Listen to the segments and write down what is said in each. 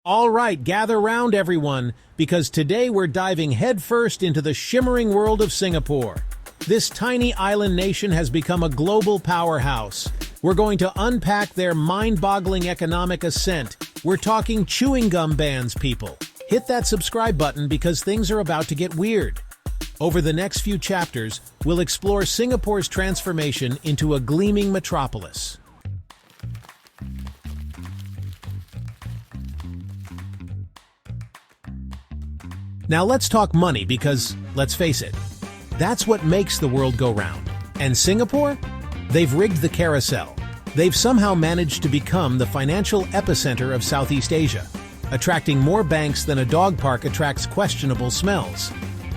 All right, gather round everyone, because today we're diving headfirst into the shimmering world of Singapore. This tiny island nation has become a global powerhouse. We're going to unpack their mind-boggling economic ascent. We're talking chewing gum bans, people. Hit that subscribe button because things are about to get weird. Over the next few chapters, we'll explore Singapore's transformation into a gleaming metropolis. Now let's talk money because, let's face it, that's what makes the world go round. And Singapore? They've rigged the carousel. They've somehow managed to become the financial epicenter of Southeast Asia, attracting more banks than a dog park attracts questionable smells.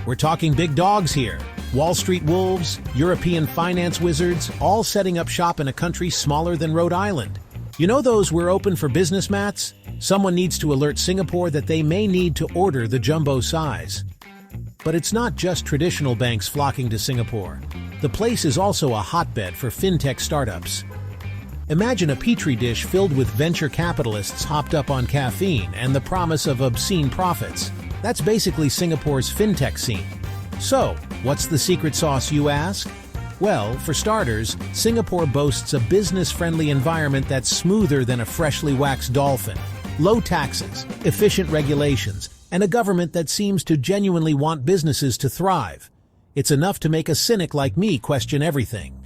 We're talking big dogs here. Wall Street wolves, European finance wizards, all setting up shop in a country smaller than Rhode Island. You know those "we're open for business" mats? Someone needs to alert Singapore that they may need to order the jumbo size. But it's not just traditional banks flocking to Singapore. The place is also a hotbed for fintech startups. Imagine a petri dish filled with venture capitalists hopped up on caffeine and the promise of obscene profits. That's basically Singapore's fintech scene. So, what's the secret sauce, you ask? Well, for starters, Singapore boasts a business-friendly environment that's smoother than a freshly waxed dolphin. Low taxes, efficient regulations, and a government that seems to genuinely want businesses to thrive. It's enough to make a cynic like me question everything.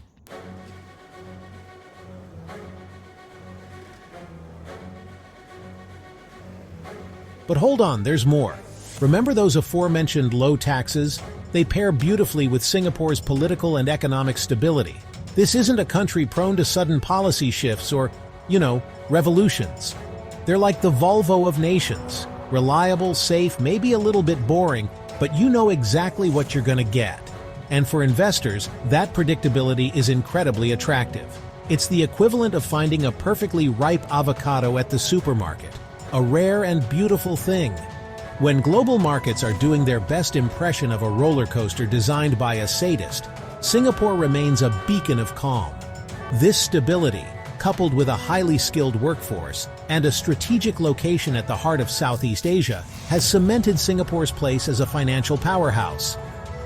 But hold on, there's more. Remember those aforementioned low taxes? They pair beautifully with Singapore's political and economic stability. This isn't a country prone to sudden policy shifts or, revolutions. They're like the Volvo of nations. Reliable, safe, maybe a little bit boring, but you know exactly what you're going to get. And for investors, that predictability is incredibly attractive. It's the equivalent of finding a perfectly ripe avocado at the supermarket. A rare and beautiful thing. When global markets are doing their best impression of a roller coaster designed by a sadist, Singapore remains a beacon of calm. This stability, coupled with a highly skilled workforce and a strategic location at the heart of Southeast Asia, has cemented Singapore's place as a financial powerhouse.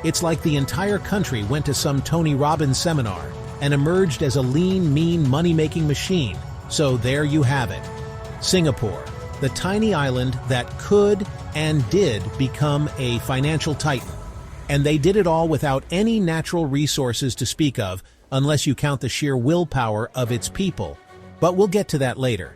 It's like the entire country went to some Tony Robbins seminar and emerged as a lean, mean, money-making machine. So there you have it. Singapore, the tiny island that could and did become a financial titan. And they did it all without any natural resources to speak of, unless you count the sheer willpower of its people. But we'll get to that later.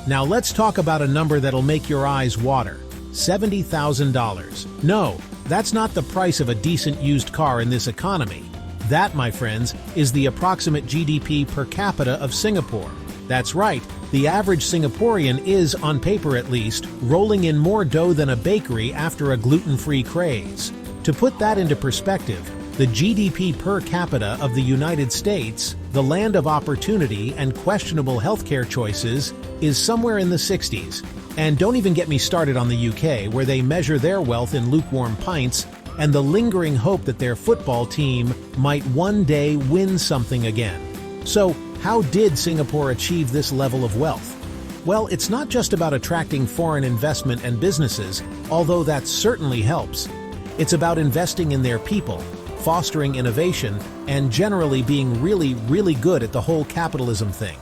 Now let's talk about a number that'll make your eyes water. $70,000. No, that's not the price of a decent used car in this economy. That, my friends, is the approximate GDP per capita of Singapore. That's right, the average Singaporean is, on paper at least, rolling in more dough than a bakery after a gluten-free craze. To put that into perspective, the GDP per capita of the United States, the land of opportunity and questionable healthcare choices, is somewhere in the 60s. And don't even get me started on the UK, where they measure their wealth in lukewarm pints and the lingering hope that their football team might one day win something again. So, how did Singapore achieve this level of wealth? Well, it's not just about attracting foreign investment and businesses, although that certainly helps. It's about investing in their people, fostering innovation, and generally being really, really good at the whole capitalism thing.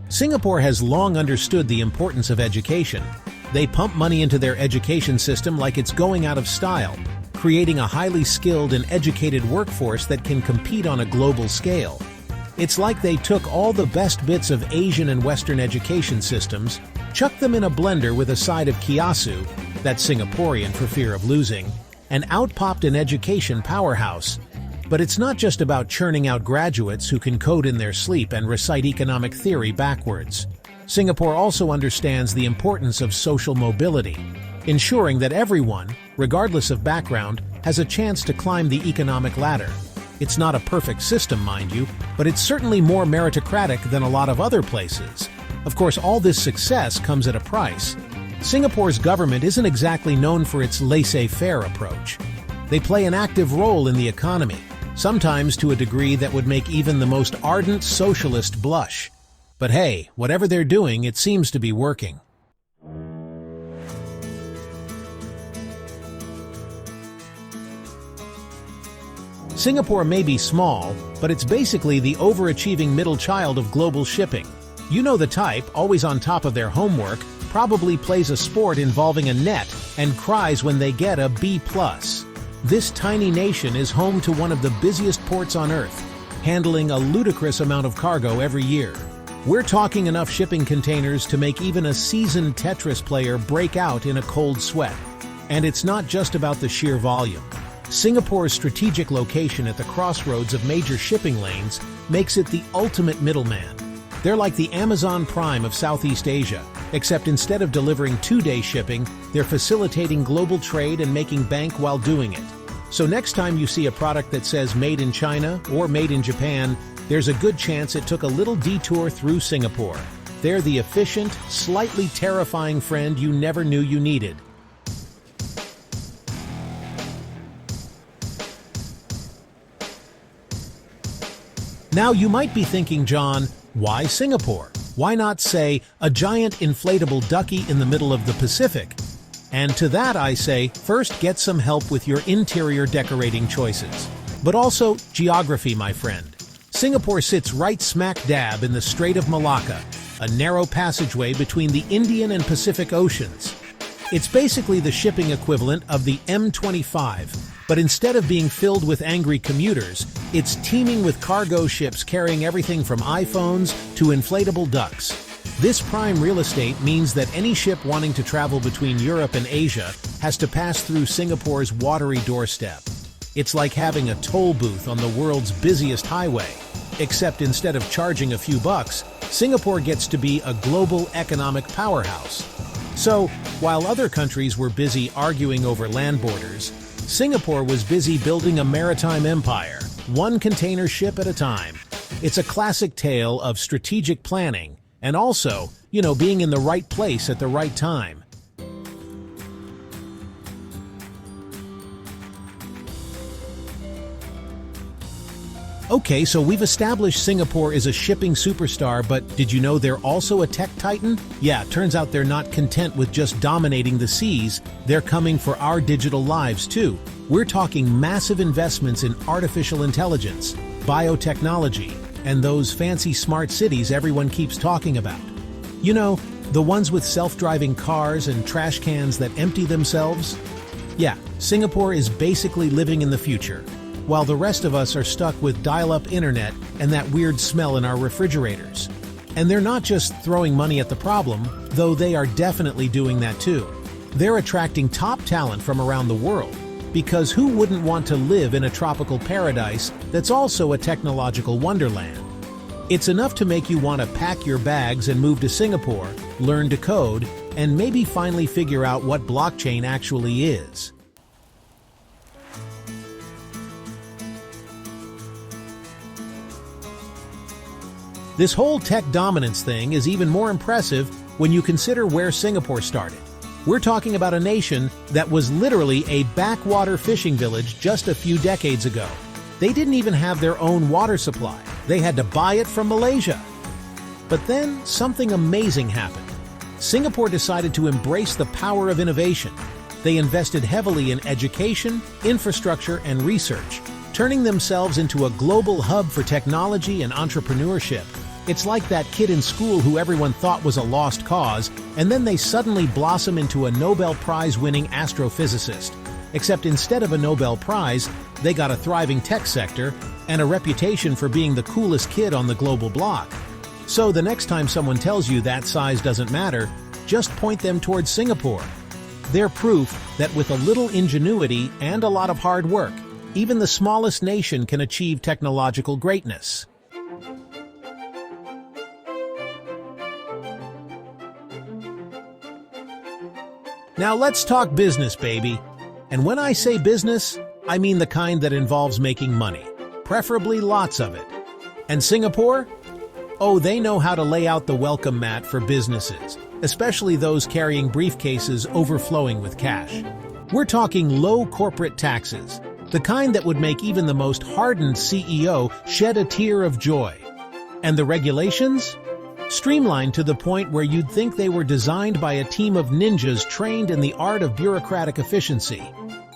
Singapore has long understood the importance of education. They pump money into their education system like it's going out of style, creating a highly skilled and educated workforce that can compete on a global scale. It's like they took all the best bits of Asian and Western education systems, chucked them in a blender with a side of kiasu, that's Singaporean for fear of losing, and out popped an education powerhouse. But it's not just about churning out graduates who can code in their sleep and recite economic theory backwards. Singapore also understands the importance of social mobility, ensuring that everyone, regardless of background, has a chance to climb the economic ladder. It's not a perfect system, mind you, but it's certainly more meritocratic than a lot of other places. Of course, all this success comes at a price. Singapore's government isn't exactly known for its laissez-faire approach. They play an active role in the economy, sometimes to a degree that would make even the most ardent socialist blush. But hey, whatever they're doing, it seems to be working. Singapore may be small, but it's basically the overachieving middle child of global shipping. You know the type, always on top of their homework, probably plays a sport involving a net and cries when they get a B+. This tiny nation is home to one of the busiest ports on Earth, handling a ludicrous amount of cargo every year. We're talking enough shipping containers to make even a seasoned Tetris player break out in a cold sweat. And it's not just about the sheer volume. Singapore's strategic location at the crossroads of major shipping lanes makes it the ultimate middleman. They're like the Amazon Prime of Southeast Asia, except instead of delivering 2-day shipping, they're facilitating global trade and making bank while doing it. So next time you see a product that says Made in China or Made in Japan, there's a good chance it took a little detour through Singapore. They're the efficient, slightly terrifying friend you never knew you needed. Now you might be thinking, John, why Singapore? Why not, say, a giant inflatable ducky in the middle of the Pacific? And to that I say, first get some help with your interior decorating choices. But also geography, my friend. Singapore sits right smack dab in the Strait of Malacca, a narrow passageway between the Indian and Pacific Oceans. It's basically the shipping equivalent of the M25, but instead of being filled with angry commuters, it's teeming with cargo ships carrying everything from iPhones to inflatable ducks. This prime real estate means that any ship wanting to travel between Europe and Asia has to pass through Singapore's watery doorstep. It's like having a toll booth on the world's busiest highway, except instead of charging a few bucks, Singapore gets to be a global economic powerhouse. So, while other countries were busy arguing over land borders, Singapore was busy building a maritime empire, one container ship at a time. It's a classic tale of strategic planning and also, being in the right place at the right time. Okay, so we've established Singapore is a shipping superstar, but did you know they're also a tech titan? Yeah, turns out they're not content with just dominating the seas, they're coming for our digital lives too. We're talking massive investments in artificial intelligence, biotechnology, and those fancy smart cities everyone keeps talking about. The ones with self-driving cars and trash cans that empty themselves? Yeah, Singapore is basically living in the future, while the rest of us are stuck with dial-up internet and that weird smell in our refrigerators. And they're not just throwing money at the problem, though they are definitely doing that too. They're attracting top talent from around the world, because who wouldn't want to live in a tropical paradise that's also a technological wonderland? It's enough to make you want to pack your bags and move to Singapore, learn to code, and maybe finally figure out what blockchain actually is. This whole tech dominance thing is even more impressive when you consider where Singapore started. We're talking about a nation that was literally a backwater fishing village just a few decades ago. They didn't even have their own water supply. They had to buy it from Malaysia. But then something amazing happened. Singapore decided to embrace the power of innovation. They invested heavily in education, infrastructure, and research, turning themselves into a global hub for technology and entrepreneurship. It's like that kid in school who everyone thought was a lost cause, and then they suddenly blossom into a Nobel Prize-winning astrophysicist. Except instead of a Nobel Prize, they got a thriving tech sector and a reputation for being the coolest kid on the global block. So the next time someone tells you that size doesn't matter, just point them towards Singapore. They're proof that with a little ingenuity and a lot of hard work, even the smallest nation can achieve technological greatness. Now let's talk business, baby. And when I say business, I mean the kind that involves making money, preferably lots of it. And Singapore? Oh, they know how to lay out the welcome mat for businesses. especially those carrying briefcases overflowing with cash. We're talking low corporate taxes, the kind that would make even the most hardened CEO shed a tear of joy. And the regulations? Streamlined to the point where you'd think they were designed by a team of ninjas trained in the art of bureaucratic efficiency.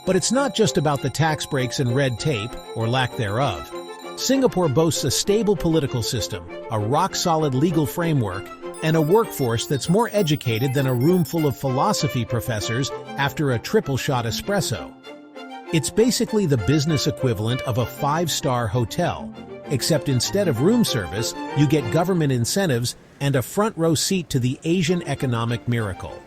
But it's not just about the tax breaks and red tape, or lack thereof. Singapore boasts a stable political system, a rock-solid legal framework, and a workforce that's more educated than a room full of philosophy professors after a triple-shot espresso. It's basically the business equivalent of a five-star hotel, except instead of room service, you get government incentives and a front-row seat to the Asian economic miracle.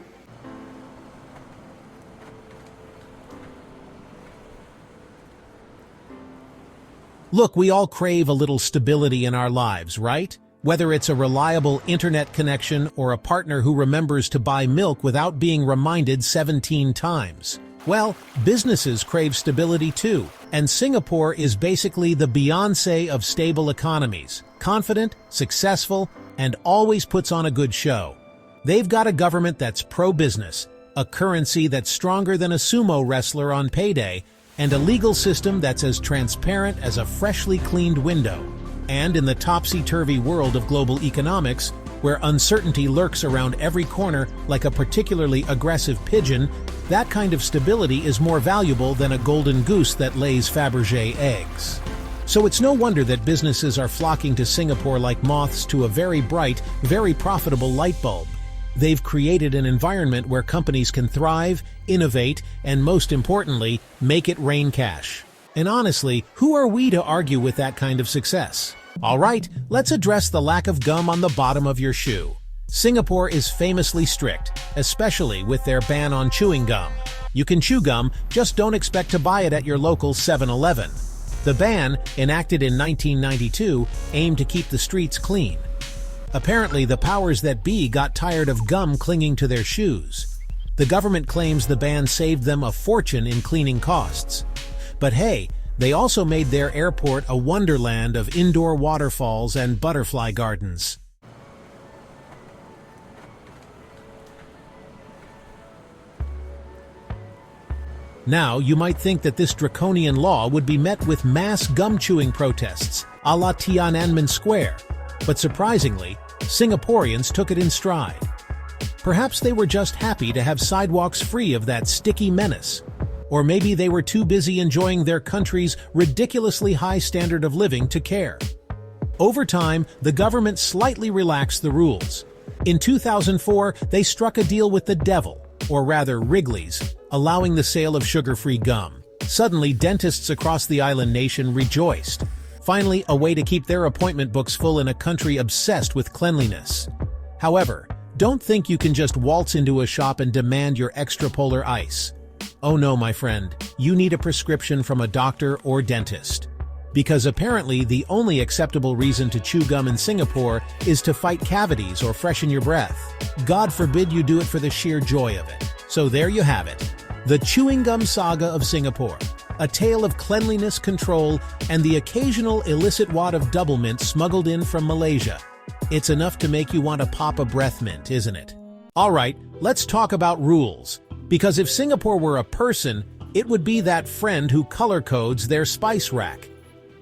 Look, we all crave a little stability in our lives, right? Whether it's a reliable internet connection or a partner who remembers to buy milk without being reminded 17 times. Well, businesses crave stability too, and Singapore is basically the Beyoncé of stable economies. Confident, successful, and always puts on a good show. They've got a government that's pro-business, a currency that's stronger than a sumo wrestler on payday, and a legal system that's as transparent as a freshly cleaned window. And in the topsy-turvy world of global economics, where uncertainty lurks around every corner like a particularly aggressive pigeon, that kind of stability is more valuable than a golden goose that lays Fabergé eggs. So it's no wonder that businesses are flocking to Singapore like moths to a very bright, very profitable light bulb. They've created an environment where companies can thrive, innovate, and most importantly, make it rain cash. And honestly, who are we to argue with that kind of success? All right, let's address the lack of gum on the bottom of your shoe. Singapore is famously strict, especially with their ban on chewing gum. You can chew gum, just don't expect to buy it at your local 7-Eleven. The ban, enacted in 1992, aimed to keep the streets clean. Apparently, the powers that be got tired of gum clinging to their shoes. The government claims the ban saved them a fortune in cleaning costs. But hey, they also made their airport a wonderland of indoor waterfalls and butterfly gardens. Now, you might think that this draconian law would be met with mass gum-chewing protests, a la Tiananmen Square. But surprisingly, Singaporeans took it in stride. Perhaps they were just happy to have sidewalks free of that sticky menace. Or maybe they were too busy enjoying their country's ridiculously high standard of living to care. Over time, the government slightly relaxed the rules. In 2004, they struck a deal with the devil, or rather Wrigley's, allowing the sale of sugar-free gum. Suddenly, dentists across the island nation rejoiced. Finally, a way to keep their appointment books full in a country obsessed with cleanliness. However, don't think you can just waltz into a shop and demand your extrapolar ice. Oh no, my friend, you need a prescription from a doctor or dentist. Because apparently the only acceptable reason to chew gum in Singapore is to fight cavities or freshen your breath. God forbid you do it for the sheer joy of it. So there you have it. The chewing gum saga of Singapore. A tale of cleanliness, control, and the occasional illicit wad of double mint smuggled in from Malaysia. It's enough to make you want to pop a breath mint, isn't it? All right, let's talk about rules. Because if Singapore were a person, it would be that friend who color codes their spice rack.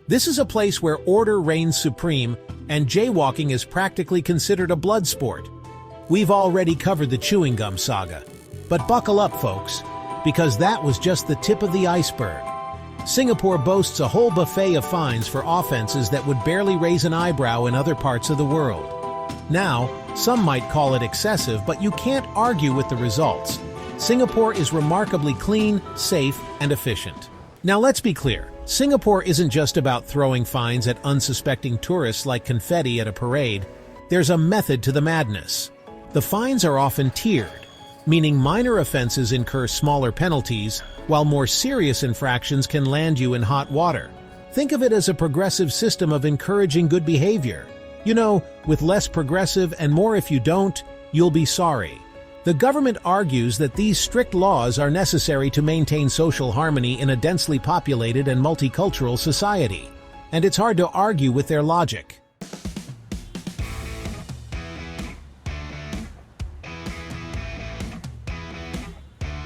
This is a place where order reigns supreme, and jaywalking is practically considered a blood sport. We've already covered the chewing gum saga. But buckle up, folks, because that was just the tip of the iceberg. Singapore boasts a whole buffet of fines for offenses that would barely raise an eyebrow in other parts of the world. Now, some might call it excessive, but you can't argue with the results. Singapore is remarkably clean, safe, and efficient. Now let's be clear, Singapore isn't just about throwing fines at unsuspecting tourists like confetti at a parade. There's a method to the madness. The fines are often tiered, meaning minor offenses incur smaller penalties, while more serious infractions can land you in hot water. Think of it as a progressive system of encouraging good behavior. You know, with less progressive and more if you don't, you'll be sorry. The government argues that these strict laws are necessary to maintain social harmony in a densely populated and multicultural society. And it's hard to argue with their logic.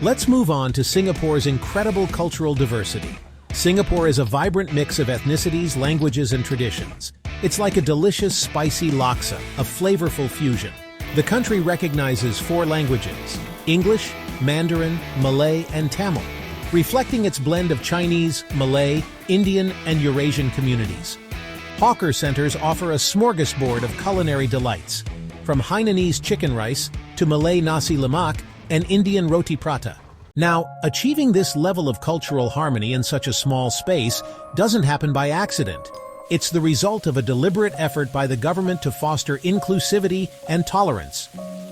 Let's move on to Singapore's incredible cultural diversity. Singapore is a vibrant mix of ethnicities, languages, and traditions. It's like a delicious, spicy laksa, a flavorful fusion. The country recognizes 4 languages: English, Mandarin, Malay, and Tamil, reflecting its blend of Chinese, Malay, Indian, and Eurasian communities. Hawker centers offer a smorgasbord of culinary delights, from Hainanese chicken rice to Malay nasi lemak and Indian roti prata. Now, achieving this level of cultural harmony in such a small space doesn't happen by accident. It's the result of a deliberate effort by the government to foster inclusivity and tolerance.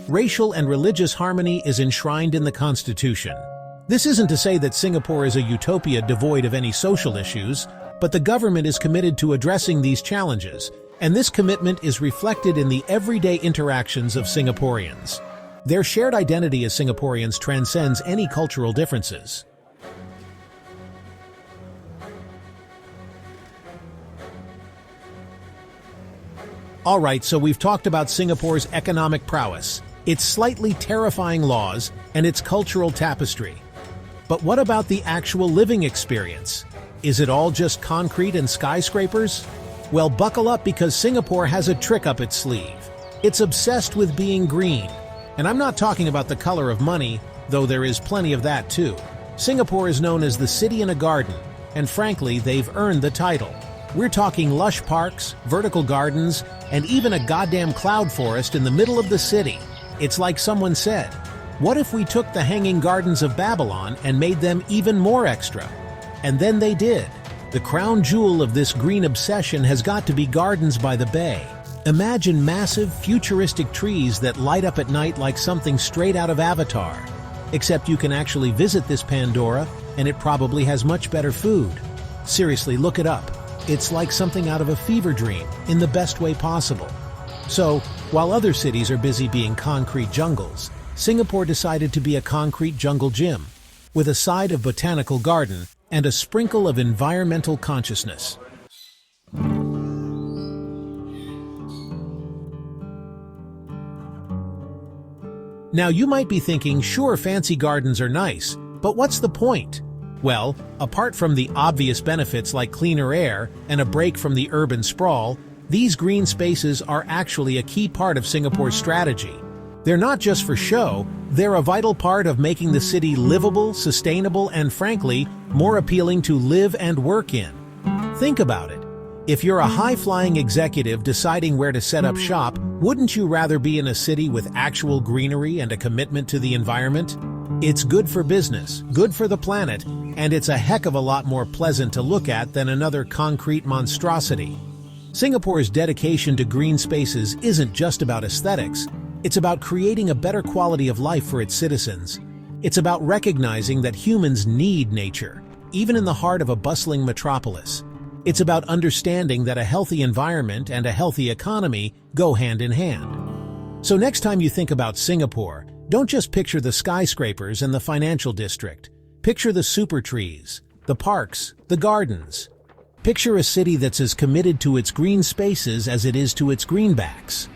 Racial and religious harmony is enshrined in the Constitution. This isn't to say that Singapore is a utopia devoid of any social issues, but the government is committed to addressing these challenges, and this commitment is reflected in the everyday interactions of Singaporeans. Their shared identity as Singaporeans transcends any cultural differences. Alright, so we've talked about Singapore's economic prowess, its slightly terrifying laws, and its cultural tapestry. But what about the actual living experience? Is it all just concrete and skyscrapers? Well, buckle up because Singapore has a trick up its sleeve. It's obsessed with being green. And I'm not talking about the color of money, though there is plenty of that too. Singapore is known as the city in a garden, and frankly, they've earned the title. We're talking lush parks, vertical gardens, and even a goddamn cloud forest in the middle of the city. It's like someone said, what if we took the Hanging Gardens of Babylon and made them even more extra? And then they did. The crown jewel of this green obsession has got to be Gardens by the Bay. Imagine massive, futuristic trees that light up at night like something straight out of Avatar. Except you can actually visit this Pandora, and it probably has much better food. Seriously, look it up. It's like something out of a fever dream, in the best way possible. So, while other cities are busy being concrete jungles, Singapore decided to be a concrete jungle gym, with a side of botanical garden and a sprinkle of environmental consciousness. Now you might be thinking, sure, fancy gardens are nice, but what's the point? Well, apart from the obvious benefits like cleaner air and a break from the urban sprawl, these green spaces are actually a key part of Singapore's strategy. They're not just for show, they're a vital part of making the city livable, sustainable, and frankly, more appealing to live and work in. Think about it. If you're a high-flying executive deciding where to set up shop, wouldn't you rather be in a city with actual greenery and a commitment to the environment? It's good for business, good for the planet, and it's a heck of a lot more pleasant to look at than another concrete monstrosity. Singapore's dedication to green spaces isn't just about aesthetics, it's about creating a better quality of life for its citizens. It's about recognizing that humans need nature, even in the heart of a bustling metropolis. It's about understanding that a healthy environment and a healthy economy go hand in hand. So next time you think about Singapore, don't just picture the skyscrapers and the financial district. Picture the super trees, the parks, the gardens. Picture a city that's as committed to its green spaces as it is to its greenbacks.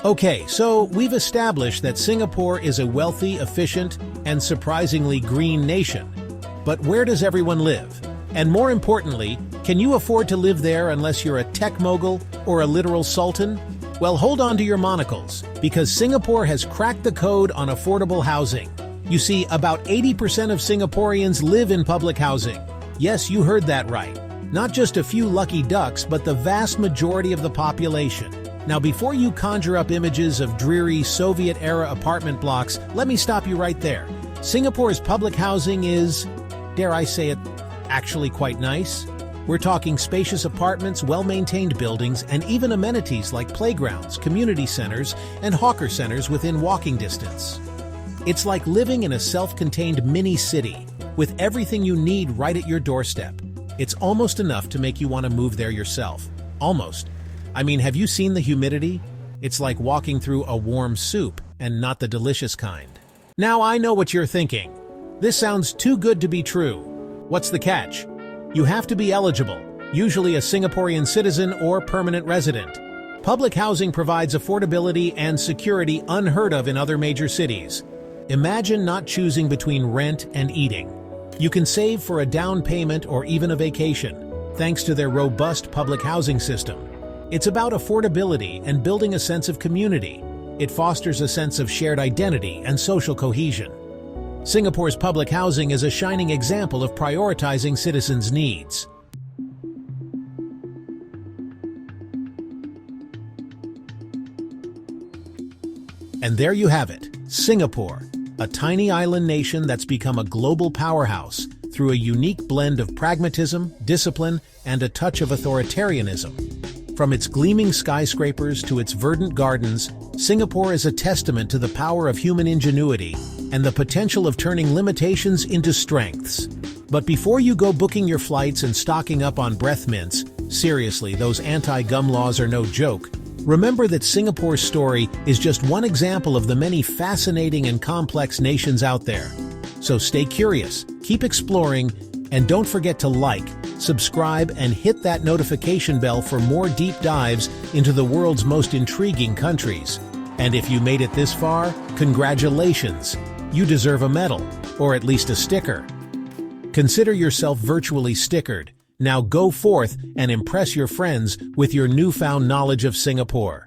Okay, so we've established that Singapore is a wealthy, efficient, and surprisingly green nation. But where does everyone live? And more importantly, can you afford to live there unless you're a tech mogul or a literal sultan? Well, hold on to your monocles, because Singapore has cracked the code on affordable housing. You see, about 80% of Singaporeans live in public housing. Yes, you heard that right. Not just a few lucky ducks, but the vast majority of the population. Now, before you conjure up images of dreary Soviet-era apartment blocks, let me stop you right there. Singapore's public housing is, dare I say it, actually quite nice. We're talking spacious apartments, well-maintained buildings, and even amenities like playgrounds, community centers, and hawker centers within walking distance. It's like living in a self-contained mini-city, with everything you need right at your doorstep. It's almost enough to make you want to move there yourself. Almost. I mean, have you seen the humidity? It's like walking through a warm soup, and not the delicious kind. Now I know what you're thinking. This sounds too good to be true. What's the catch? You have to be eligible, usually a Singaporean citizen or permanent resident. Public housing provides affordability and security unheard of in other major cities. Imagine not choosing between rent and eating. You can save for a down payment or even a vacation, thanks to their robust public housing system. It's about affordability and building a sense of community. It fosters a sense of shared identity and social cohesion. Singapore's public housing is a shining example of prioritizing citizens' needs. And there you have it, Singapore, a tiny island nation that's become a global powerhouse through a unique blend of pragmatism, discipline, and a touch of authoritarianism. From its gleaming skyscrapers to its verdant gardens, Singapore is a testament to the power of human ingenuity and the potential of turning limitations into strengths. But before you go booking your flights and stocking up on breath mints, seriously, those anti-gum laws are no joke. Remember that Singapore's story is just one example of the many fascinating and complex nations out there. So stay curious, keep exploring, and don't forget to like, subscribe, and hit that notification bell for more deep dives into the world's most intriguing countries. And if you made it this far, congratulations! You deserve a medal, or at least a sticker. Consider yourself virtually stickered. Now go forth and impress your friends with your newfound knowledge of Singapore.